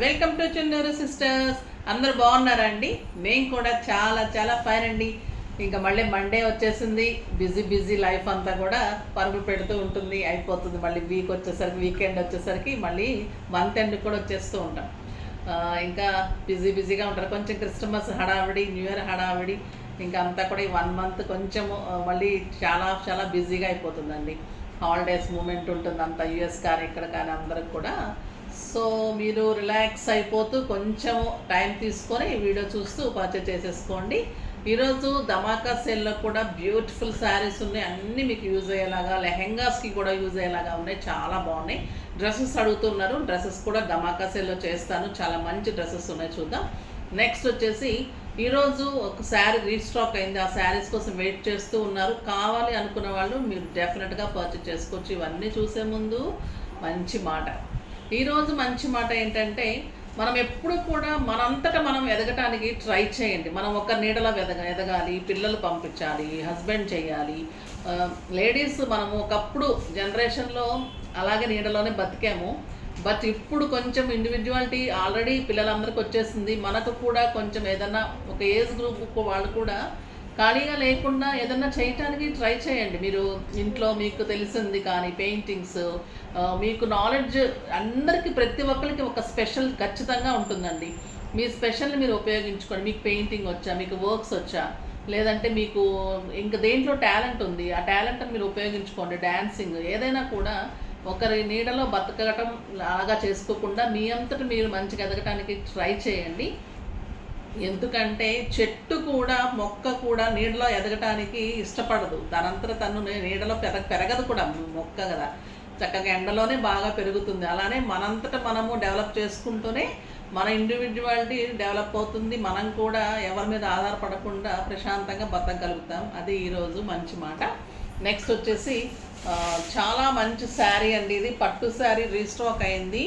Welcome to Chennur sisters. అందరు బాగున్నారా అండి? మేము కూడా చాలా చాలా ఫైన్ అండి. ఇంకా మళ్ళీ మండే వచ్చేసింది. బిజీ లైఫ్ అంతా కూడా పరుగులు పెడుతూ ఉంటుంది, అయిపోతుంది. మళ్ళీ వీక్ వచ్చేసరికి, వీకెండ్ వచ్చేసరికి మళ్ళీ మంత్ ఎండ్ కూడా వచ్చేస్తూ ఉంటాం. ఇంకా బిజీగా ఉంటారు. కొంచెం క్రిస్మస్ హడావిడి, న్యూ ఇయర్ హడావిడి, ఇంకా అంతా కూడా ఈ 1 మంత్ కొంచెము మళ్ళీ చాలా చాలా బిజీగా అయిపోతుందండి. హాలిడేస్ మూమెంట్ ఉంటుంది అంత యూఎస్ కానీ ఇక్కడ కానీ అందరికి కూడా. సో మీరు రిలాక్స్ అయిపోతూ కొంచెం టైం తీసుకొని వీడియో చూస్తూ పర్చేజ్ చేసేసుకోండి. ఈరోజు ధమాకా సేల్లో కూడా బ్యూటిఫుల్ శారీస్ ఉన్నాయి. అన్నీ మీకు యూజ్ అయ్యేలాగా, లెహెంగాస్కి కూడా యూజ్ అయ్యేలాగా ఉన్నాయి. చాలా బాగున్నాయి. డ్రెస్సెస్ అడుగుతున్నారు, డ్రెస్సెస్ కూడా ధమాకా సేల్లో చేస్తాను. చాలా మంచి డ్రెస్సెస్ ఉన్నాయి, చూద్దాం. నెక్స్ట్ వచ్చేసి ఈరోజు ఒక శారీ రీస్టాక్ అయింది. ఆ శారీస్ కోసం వెయిట్ చేస్తూ ఉన్నారు. కావాలి అనుకున్న వాళ్ళు మీరు డెఫినెట్గా పర్చేజ్ చేసుకోవచ్చు. ఇవన్నీ చూసే ముందు మంచి మాట. ఈరోజు మంచి మాట ఏంటంటే, మనం ఎప్పుడు కూడా మనంతటా మనం ఎదగటానికి ట్రై చేయండి. మనం ఒక నీడలో ఎదగాలి, పిల్లలు పంపించాలి, హస్బెండ్ చేయాలి. లేడీస్ మనము ఒకప్పుడు జనరేషన్లో అలాగే నీడలోనే బతికాము. బట్ ఇప్పుడు కొంచెం ఇండివిజువాలిటీ ఆల్రెడీ పిల్లలందరికీ వచ్చేసింది. మనకు కూడా కొంచెం ఏదన్నా ఒక ఏజ్ గ్రూప్ వాళ్ళు కూడా ఖాళీగా లేకుండా ఏదన్నా చేయటానికి ట్రై చేయండి. మీరు ఇంట్లో మీకు తెలిసింది కానీ పెయింటింగ్స్, మీకు నాలెడ్జ్ అందరికీ ప్రతి ఒక్కరికి ఒక స్పెషల్ ఖచ్చితంగా ఉంటుందండి. మీ స్పెషల్ని మీరు ఉపయోగించుకోండి. మీకు పెయింటింగ్ వచ్చా, మీకు వర్క్స్ వచ్చా, లేదంటే మీకు ఇంకా దేంట్లో టాలెంట్ ఉంది, ఆ టాలెంట్ని మీరు ఉపయోగించుకోండి. డ్యాన్సింగ్ ఏదైనా కూడా ఒకరి నీడలో బతకటం లాగా చేసుకోకుండా మీ అంతటా మీరు మంచిగా ఎదగటానికి ట్రై చేయండి. ఎందుకంటే చెట్టు కూడా, మొక్క కూడా నీడలో ఎదగటానికి ఇష్టపడదు. తనంతట తను నీడలో పెరగదు కూడా. మొక్క కదా, చక్కగా ఎండలోనే బాగా పెరుగుతుంది. అలానే మనంతట మనము డెవలప్ చేసుకుంటూనే మన ఇండివిజువాలిటీ డెవలప్ అవుతుంది. మనం కూడా ఎవరి మీద ఆధారపడకుండా ప్రశాంతంగా బతకగలుగుతాం. అది ఈరోజు మంచి మాట. నెక్స్ట్ వచ్చేసి చాలా మంచి శారీ అండి. ఇది పట్టు శారీ రీస్టాక్ అయింది.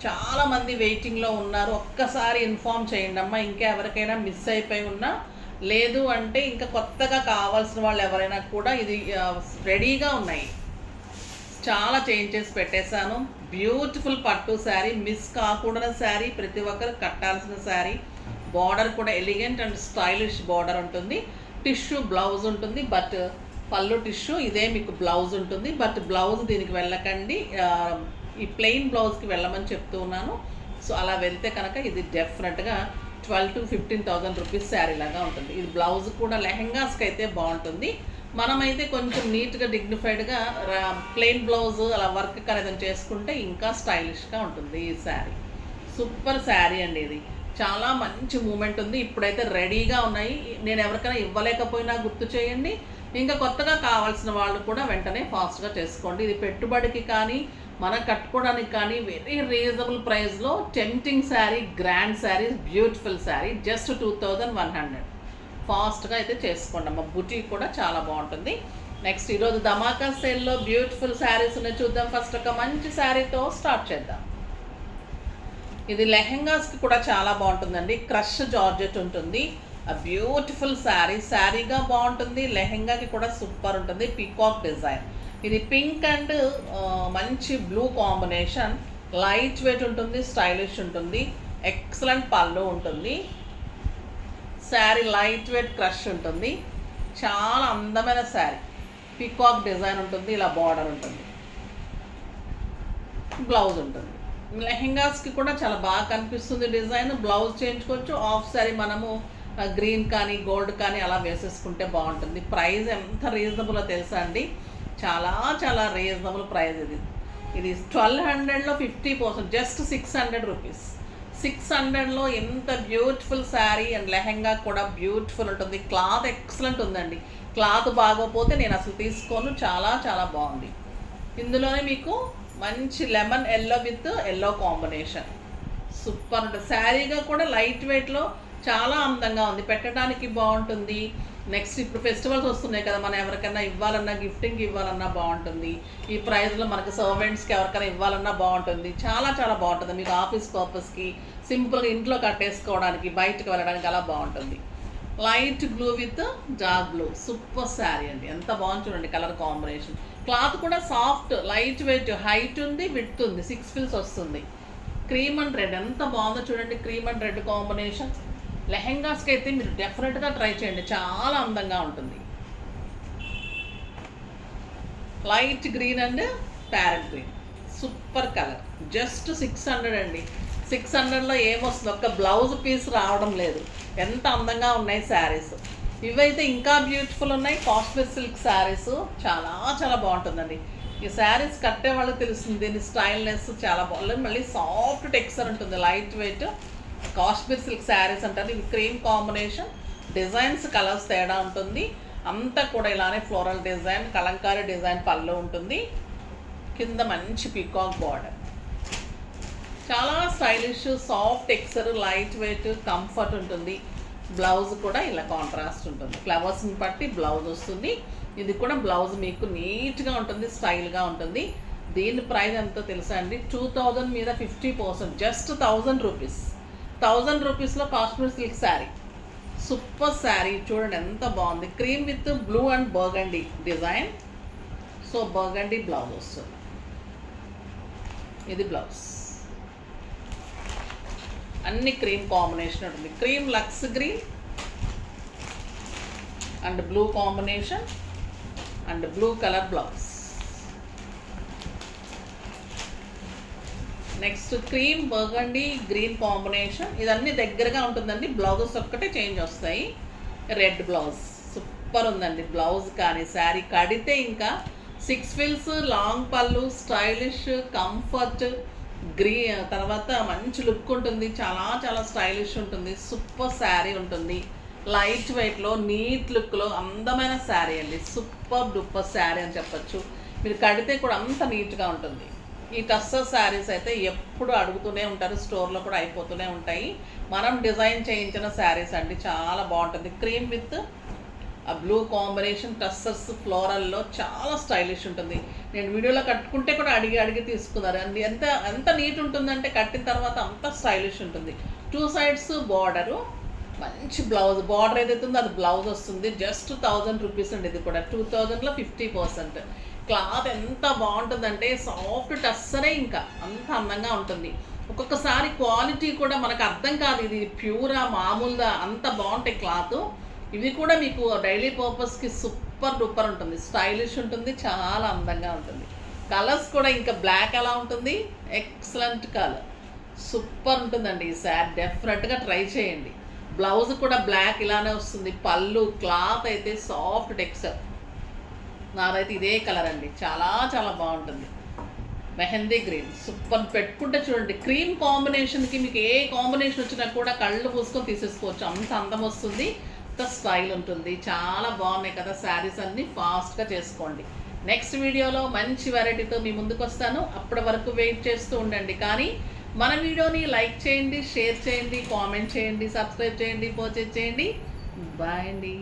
చాలామంది వెయిటింగ్లో ఉన్నారు. ఒక్కసారి ఇన్ఫామ్ చేయండి అమ్మా. ఇంకా ఎవరికైనా మిస్ అయిపోయి ఉన్నా, లేదు అంటే ఇంకా కొత్తగా కావాల్సిన వాళ్ళు ఎవరైనా కూడా ఇది రెడీగా ఉన్నాయి. చాలా చేంజ్ చేసి పెట్టేశాను. బ్యూటిఫుల్ పట్టు శారీ, మిస్ కాకూడని శారీ, ప్రతి ఒక్కరు కట్టాల్సిన శారీ. బార్డర్ కూడా ఎలిగెంట్ అండ్ స్టైలిష్ బార్డర్ ఉంటుంది. టిష్యూ బ్లౌజ్ ఉంటుంది, బట్ పళ్ళు టిష్యూ, ఇదే మీకు బ్లౌజ్ ఉంటుంది. బట్ బ్లౌజ్ దీనికి వెళ్ళకండి, ఈ ప్లెయిన్ బ్లౌజ్కి వెళ్ళమని చెప్తూ ఉన్నాను. సో అలా వెళ్తే కనుక ఇది డెఫినెట్గా 12,000 to 15,000 రూపీస్ శారీ లాగా ఉంటుంది. ఇది బ్లౌజ్ కూడా లెహెంగాస్కి అయితే బాగుంటుంది. మనమైతే కొంచెం నీట్గా డిగ్నిఫైడ్గా ప్లెయిన్ బ్లౌజ్ అలా వర్క్ కనెక్ట్ చేసుకుంటే ఇంకా స్టైలిష్గా ఉంటుంది ఈ శారీ. సూపర్ శారీ అండి. ఇది చాలా మంచి మూమెంట్ ఉంది. ఇప్పుడైతే రెడీగా ఉన్నాయి. నేను ఎవరికైనా ఇవ్వలేకపోయినా గుర్తు చేయండి. ఇంకా కొత్తగా కావాల్సిన వాళ్ళు కూడా వెంటనే ఫాస్ట్గా చేసుకోండి. ఇది పెట్టుబడికి కానీ మనం కట్టుకోవడానికి కానీ వెరీ రీజనబుల్ ప్రైస్లో tempting sari, grand sari, beautiful sari, just 2,100. ఫాస్ట్గా అయితే చేసుకోండి అమ్మ. బుటీక్ కూడా చాలా బాగుంటుంది. నెక్స్ట్ ఈరోజు ధమాకా సేల్లో బ్యూటిఫుల్ శారీస్ ఉన్నాయి, చూద్దాం. ఫస్ట్ ఒక మంచి శారీతో స్టార్ట్ చేద్దాం. ఇది లెహెంగాస్కి కూడా చాలా బాగుంటుందండి. క్రష్ జార్జెట్ ఉంటుంది. బ్యూటిఫుల్ శారీ, శారీగా బాగుంటుంది. లెహెంగాకి కూడా సూపర్ ఉంటుంది. Peacock design. ఇది పింక్ అండ్ మంచి బ్లూ కాంబినేషన్. లైట్ వెయిట్ ఉంటుంది, స్టైలిష్ ఉంటుంది. ఎక్సలెంట్ పళ్ళు ఉంటుంది. శారీ లైట్ వెయిట్ క్రష్ ఉంటుంది. చాలా అందమైన శారీ. పీకాక్ డిజైన్ ఉంటుంది. ఇలా బార్డర్ ఉంటుంది, బ్లౌజ్ ఉంటుంది. లెహెంగాస్కి కూడా చాలా బాగా కనిపిస్తుంది డిజైన్. బ్లౌజ్ చేయించుకోవచ్చు. ఆఫ్ శారీ మనము గ్రీన్ కానీ గోల్డ్ కానీ అలా వేసేసుకుంటే బాగుంటుంది. ప్రైస్ ఎంత రీజనబుల్లో తెలుసా అండి? చాలా చాలా రీజనబుల్ ప్రైస్. ఇది 1200లో 50%, జస్ట్ 600 రూపీస్. 600లో ఎంత బ్యూటిఫుల్ శారీ అండ్ లెహెంగా కూడా బ్యూటిఫుల్ ఉంటుంది. క్లాత్ ఎక్సలెంట్ ఉందండి. క్లాత్ బాగోపోతే నేను అసలు తీసుకోను. చాలా చాలా బాగుంది. ఇందులోనే మీకు మంచి lemon yellow with yellow combination super ఉంటుంది. శారీగా కూడా లైట్ వెయిట్లో చాలా అందంగా ఉంది. పెట్టడానికి బాగుంటుంది. నెక్స్ట్ ఇప్పుడు ఫెస్టివల్స్ వస్తున్నాయి కదా, మనం ఎవరికైనా ఇవ్వాలన్నా, గిఫ్టింగ్ ఇవ్వాలన్నా బాగుంటుంది. ఈ ప్రైస్లో మనకు సర్వెంట్స్కి ఎవరికైనా ఇవ్వాలన్నా బాగుంటుంది. చాలా చాలా బాగుంటుంది. మీకు ఆఫీస్ పర్పస్కి, సింపుల్గా ఇంట్లో కట్టేసుకోవడానికి, బయటకు వెళ్ళడానికి అలా బాగుంటుంది. Light blue with dark blue, super sari అండి. ఎంత బాగుంది చూడండి కలర్ కాంబినేషన్. క్లాత్ కూడా సాఫ్ట్, లైట్ వెయిట్, హైట్ ఉంది, విడ్త్ ఉంది, 6 ఫిల్స్ వస్తుంది. క్రీమ్ అండ్ రెడ్ ఎంత బాగుందో చూడండి. Cream and red combination. లెహెంగాస్కి అయితే మీరు డెఫినెట్గా ట్రై చేయండి, చాలా అందంగా ఉంటుంది. Light green and parrot green, super colour. Just 600 అండి. 600లో ఏమొస్తుంది, ఒక్క బ్లౌజ్ పీస్ రావడం లేదు. ఎంత అందంగా ఉన్నాయి శారీస్. ఇవైతే ఇంకా బ్యూటిఫుల్ ఉన్నాయి. కాశ్మీర్ సిల్క్ శారీస్ చాలా చాలా బాగుంటుందండి. ఈ శారీస్ కట్టే వాళ్ళకి తెలుస్తుంది దీని స్టైల్నెస్ చాలా బాగుంటుంది. మళ్ళీ సాఫ్ట్ టెక్స్చర్ ఉంటుంది, light weight. Kashmir silk saris అంటారు. ఇవి క్రీమ్ కాంబినేషన్, డిజైన్స్ కలర్స్ తేడా ఉంటుంది. అంతా కూడా ఇలానే ఫ్లోరల్ డిజైన్, కలంకారీ డిజైన్ పళ్ళు ఉంటుంది. కింద మంచి పీకాక్ బార్డర్, చాలా stylish, soft texture, light weight, comfort ఉంటుంది. బ్లౌజ్ కూడా ఇలా కాంట్రాస్ట్ ఉంటుంది, ఫ్లవర్స్ని బట్టి బ్లౌజ్ వస్తుంది. ఇది కూడా బ్లౌజ్ మీకు నీట్గా ఉంటుంది, స్టైల్గా ఉంటుంది. దీని ప్రైస్ ఎంతో తెలుసా అండి, 2000 మీద 50%, జస్ట్ 1000 రూపీస్. 1000 రూపీస్లో కాశ్మీర్ సిల్క్ శారీ, సూపర్ శారీ. చూడండి ఎంత బాగుంది. Cream with blue and burgundy design. So burgundy blouse వస్తుంది. ఇది బ్లౌజ్, అన్ని క్రీమ్ కాంబినేషన్ ఉంటుంది. క్రీమ్ లక్స్ green and blue combination and blue colour blouse. Next cream burgundy green combination. ఇదన్నీ దగ్గరగా ఉంటుందండి, బ్లౌజెస్ ఒక్కటే చేంజ్ వస్తాయి. రెడ్ బ్లౌజ్ సూపర్ ఉందండి. బ్లౌజ్ కానీ శారీ కడితే ఇంకా 6 ఫిల్స్, లాంగ్ పళ్ళు, స్టైలిష్, కంఫర్ట్, తర్వాత మంచి లుక్ ఉంటుంది. చాలా చాలా స్టైలిష్ ఉంటుంది. సూపర్ శారీ ఉంటుంది. లైట్ వెయిట్లో, నీట్ లుక్లో అందమైన శారీ అండి. సూపర్ డూపర్ శారీ అని చెప్పచ్చు. మీరు కడితే కూడా అంత నీట్గా ఉంటుంది. ఈ టస్సర్ శారీస్ అయితే ఎప్పుడు అడుగుతూనే ఉంటారు, స్టోర్లో కూడా అయిపోతూనే ఉంటాయి. మనం డిజైన్ చేయించిన శారీస్ అండి, చాలా బాగుంటుంది. క్రీమ్ విత్ ఆ బ్లూ కాంబినేషన్, టస్సర్స్ ఫ్లోరల్లో చాలా స్టైలిష్ ఉంటుంది. నేను వీడియోలో కట్టుకుంటే కూడా అడిగి తీసుకున్నారు అండి. ఎంత నీట్ ఉంటుందంటే కట్టిన తర్వాత అంత స్టైలిష్ ఉంటుంది. 2 సైడ్స్ బార్డరు, మంచి బ్లౌజ్. బార్డర్ ఏదైతే ఉందో అది బ్లౌజ్ వస్తుంది. జస్ట్ 1000 రూపీస్ అండి. ఇది కూడా 2000లో 50%. క్లాత్ ఎంత బాగుంటుందంటే సాఫ్ట్ టస్సరే, ఇంకా అంత అందంగా ఉంటుంది. ఒక్కొక్కసారి క్వాలిటీ కూడా మనకు అర్థం కాదు, ఇది ప్యూరా మామూలుగా, అంత బాగుంటాయి క్లాత్. ఇవి కూడా మీకు డైలీ పర్పస్కి సూపర్ డూపర్ ఉంటుంది, స్టైలిష్ ఉంటుంది, చాలా అందంగా ఉంటుంది. కలర్స్ కూడా ఇంకా బ్లాక్ ఎలా ఉంటుంది, ఎక్సలెంట్ కలర్, సూపర్ ఉంటుందండి. ఈ శారీ డెఫినెట్గా ట్రై చేయండి. బ్లౌజ్ కూడా బ్లాక్ ఇలానే వస్తుంది. పళ్ళు, క్లాత్ అయితే సాఫ్ట్ టెక్స్చర్. నాదైతే ఇదే కలర్ అండి, చాలా చాలా బాగుంటుంది. Mehndi green super. పెట్టుకుంటే చూడండి, క్రీమ్ కాంబినేషన్కి మీకు ఏ కాంబినేషన్ వచ్చినా కూడా కళ్ళు పూసుకొని తీసేసుకోవచ్చు, అంత అందం వస్తుంది, అంత స్టైల్ ఉంటుంది. చాలా బాగున్నాయి కదా శారీస్ అన్నీ. ఫాస్ట్గా చేసుకోండి. నెక్స్ట్ వీడియోలో మంచి వెరైటీతో మీ ముందుకు వస్తాను. అప్పటి వరకు వెయిట్ చేస్తూ ఉండండి. కానీ మన వీడియోని లైక్ చేయండి, షేర్ చేయండి, కామెంట్ చేయండి, సబ్స్క్రైబ్ చేయండి, పర్చేజ్ చేయండి. బాయ్ అండి.